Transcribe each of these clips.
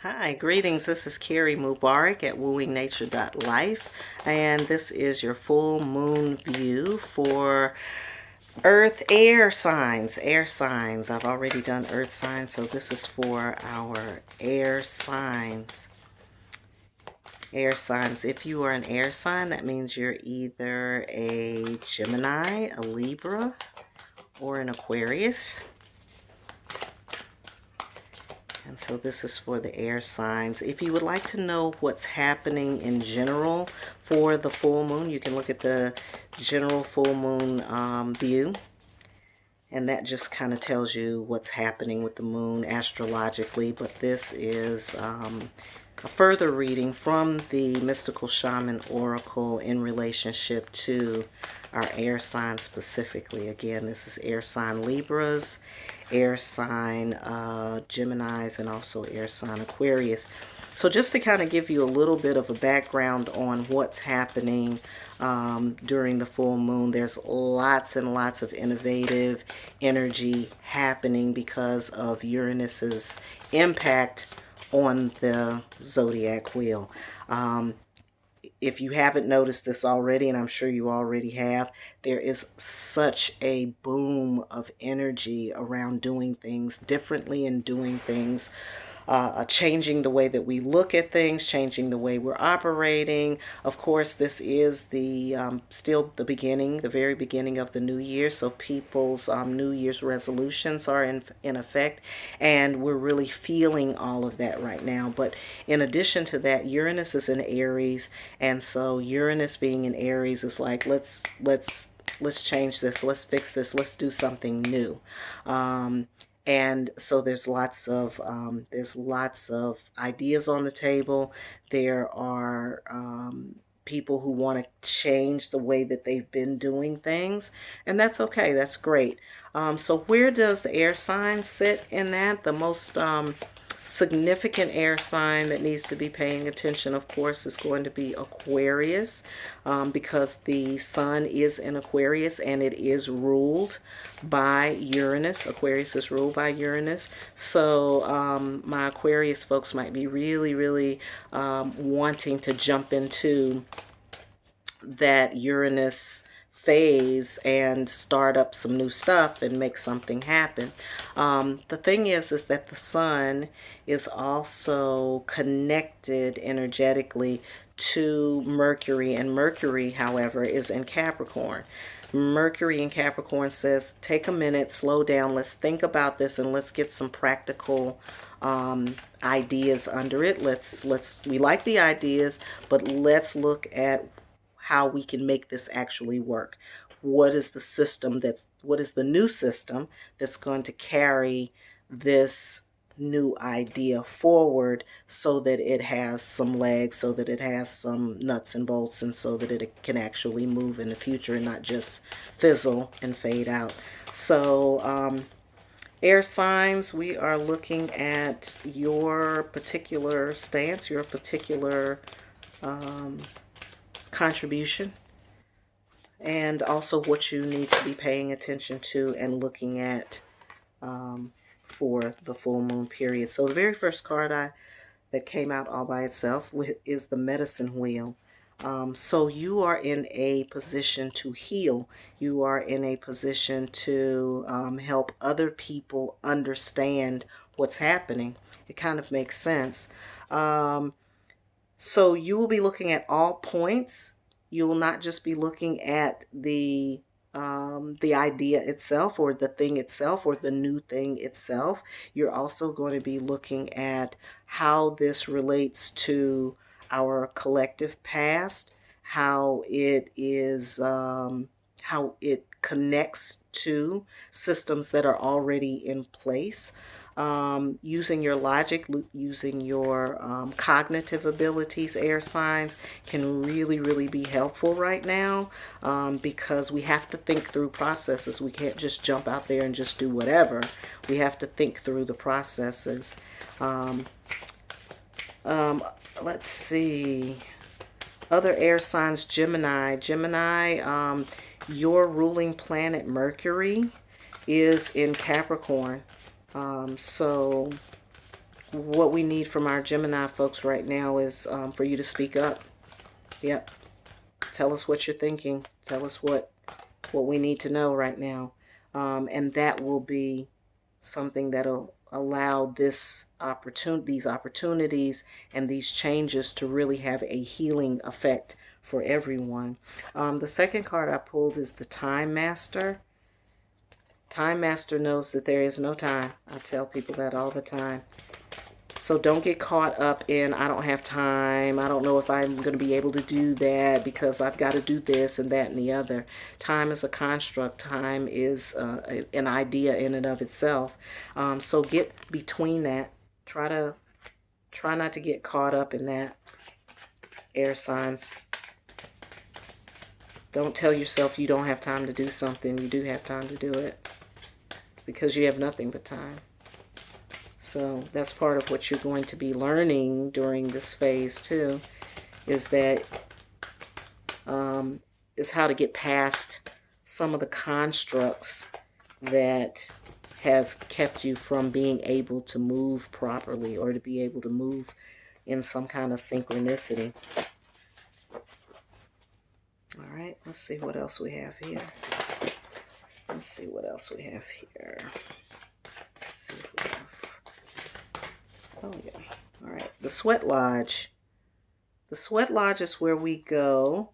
Hi, greetings. This is Carrie Mubarak at wooingnature.life, and this is your full moon view for Earth air signs. Air signs. I've already done Earth signs, so this is for our air signs. Air signs. If you are an air sign, that means you're either a Gemini, a Libra, or an Aquarius. And so this is for the air signs. If you would like to know what's happening in general for the full moon, you can look at the general full moon view. And that just kind of tells you what's happening with the moon astrologically. But this is a further reading from the Mystical Shaman Oracle in relationship to our air sign specifically. Again, this is air sign Libras, air sign Geminis, and also air sign Aquarius. So just to kind of give you a little bit of a background on what's happening during the full moon, there's lots and lots of innovative energy happening because of Uranus's impact on the zodiac wheel. If you haven't noticed this already, and I'm sure you already have, there is such a boom of energy around doing things differently and doing things, changing the way that we look at things, changing the way we're operating. Of course, this is the still the beginning, the very beginning of the new year, so people's New Year's resolutions are in effect, and we're really feeling all of that right now. But in addition to that, Uranus is in Aries, and so Uranus being in Aries is like, let's change this, let's fix this, let's do something new. And so there's lots of ideas on the table. There are people who want to change the way that they've been doing things, and that's okay. That's great. So where does the air sign sit in that? The most significant air sign that needs to be paying attention, of course, is going to be Aquarius, because the sun is in Aquarius and it is ruled by Uranus. Aquarius is ruled by Uranus. So my Aquarius folks might be really wanting to jump into that Uranus phase and start up some new stuff and make something happen. The thing is that the sun is also connected energetically to Mercury, and Mercury, however, is in Capricorn. Mercury in Capricorn says, take a minute, slow down, let's think about this, and let's get some practical ideas under it. We like the ideas, but let's look at how we can make this actually work. What is the new system that's going to carry this new idea forward so that it has some legs, so that it has some nuts and bolts, and so that it can actually move in the future and not just fizzle and fade out. So air signs, we are looking at your particular stance, your particular contribution, and also what you need to be paying attention to and looking at for the full moon period. So the very first card that came out all by itself is the medicine wheel. So you are in a position to heal. You are in a position to help other people understand what's happening. It kind of makes sense. So you will be looking at all points. You will not just be looking at the idea itself or the thing itself or the new thing itself. You're also going to be looking at how this relates to our collective past, how it is, how it connects to systems that are already in place. Using your logic, using your cognitive abilities, air signs, can really be helpful right now, because we have to think through processes. We can't just jump out there and just do whatever. We have to think through the processes. Let's see. Other air signs, Gemini. Gemini, your ruling planet Mercury is in Capricorn. So what we need from our Gemini folks right now is for you to speak up. Yep. Tell us what you're thinking. Tell us what we need to know right now. And that will be something that'll allow these opportunities and these changes to really have a healing effect for everyone. The second card I pulled is the Time Master. Time Master knows that there is no time. I tell people that all the time. So don't get caught up in, I don't have time, I don't know if I'm going to be able to do that because I've got to do this and that and the other. Time is a construct. Time is an idea in and of itself. So get between that. Try not to get caught up in that, air signs. Don't tell yourself you don't have time to do something. You do have time to do it because you have nothing but time. So that's part of what you're going to be learning during this phase too, is that is how to get past some of the constructs that have kept you from being able to move properly or to be able to move in some kind of synchronicity. All right, let's see what else we have here. Let's see what else we have here. Let's see what we have. Oh, yeah. All right. The Sweat Lodge. The Sweat Lodge is where we go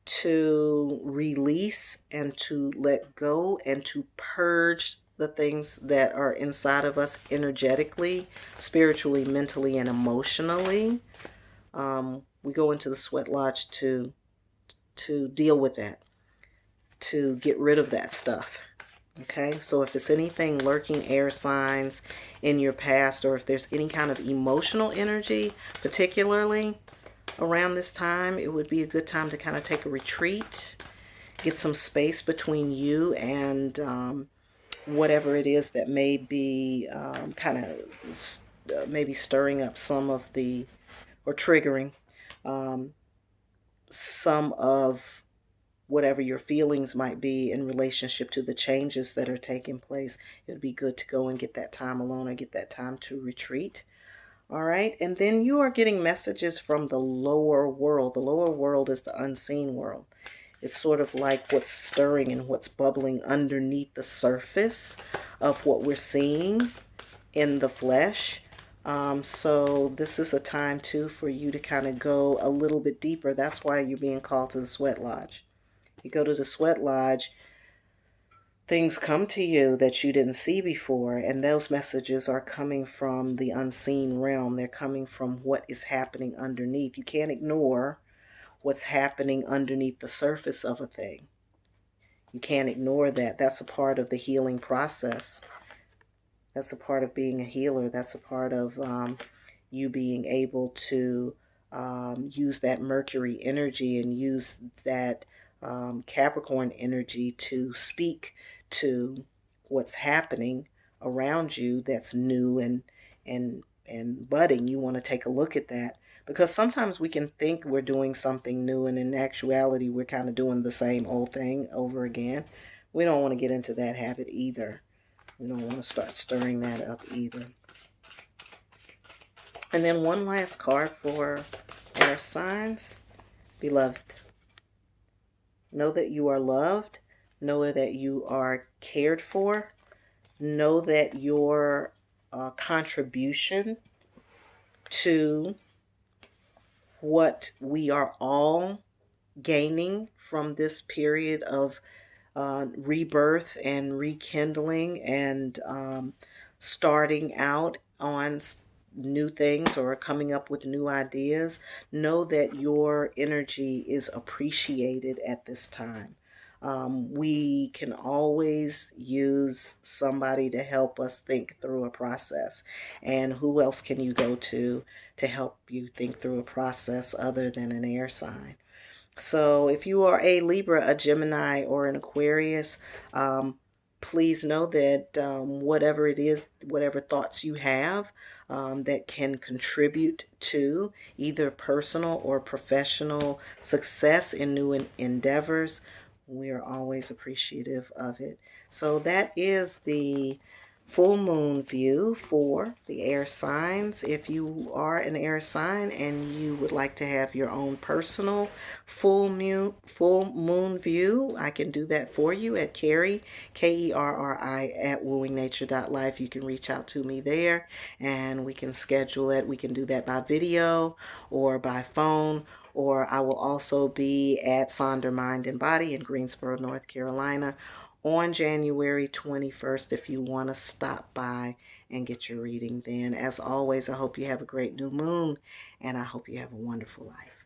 to release and to let go and to purge the things that are inside of us energetically, spiritually, mentally, and emotionally. We go into the Sweat Lodge to deal with that, to get rid of that stuff. Okay, so if it's anything lurking, air signs, in your past, or if there's any kind of emotional energy, particularly around this time, it would be a good time to kind of take a retreat, get some space between you and whatever it is that may be kind of maybe stirring up some of the, or triggering some of whatever your feelings might be in relationship to the changes that are taking place. It would be good to go and get that time alone or get that time to retreat. All right. And then you are getting messages from the lower world. The lower world is the unseen world. It's sort of like what's stirring and what's bubbling underneath the surface of what we're seeing in the flesh. So this is a time too for you to kind of go a little bit deeper. That's why you're being called to the Sweat Lodge. You go to the Sweat Lodge, things come to you that you didn't see before, and those messages are coming from the unseen realm. They're coming from what is happening underneath. You can't ignore what's happening underneath the surface of a thing. You can't ignore that. That's a part of the healing process. That's a part of being a healer. That's a part of you being able to use that Mercury energy and use that Capricorn energy to speak to what's happening around you that's new and budding. You want to take a look at that, because sometimes we can think we're doing something new, and in actuality we're kind of doing the same old thing over again. We don't want to get into that habit either. We don't want to start stirring that up either. And then one last card for air signs. Beloved, know that you are loved. Know that you are cared for. Know that your contribution to what we are all gaining from this period of rebirth and rekindling and starting out on new things or coming up with new ideas. Know that your energy is appreciated at this time. We can always use somebody to help us think through a process. And who else can you go to help you think through a process other than an air sign? So if you are a Libra, a Gemini, or an Aquarius, please know that whatever it is, whatever thoughts you have that can contribute to either personal or professional success in new endeavors, we are always appreciative of it. So that is the full moon view for the air signs. If you are an air sign and you would like to have your own personal full moon view, I can do that for you at Kerri, Kerri at wooingnature.life. You can reach out to me there and we can schedule it. We can do that by video or by phone, or I will also be at Sonder Mind and Body in Greensboro, North Carolina on January 21st if you want to stop by and get your reading then. As always, I hope you have a great new moon and I hope you have a wonderful life.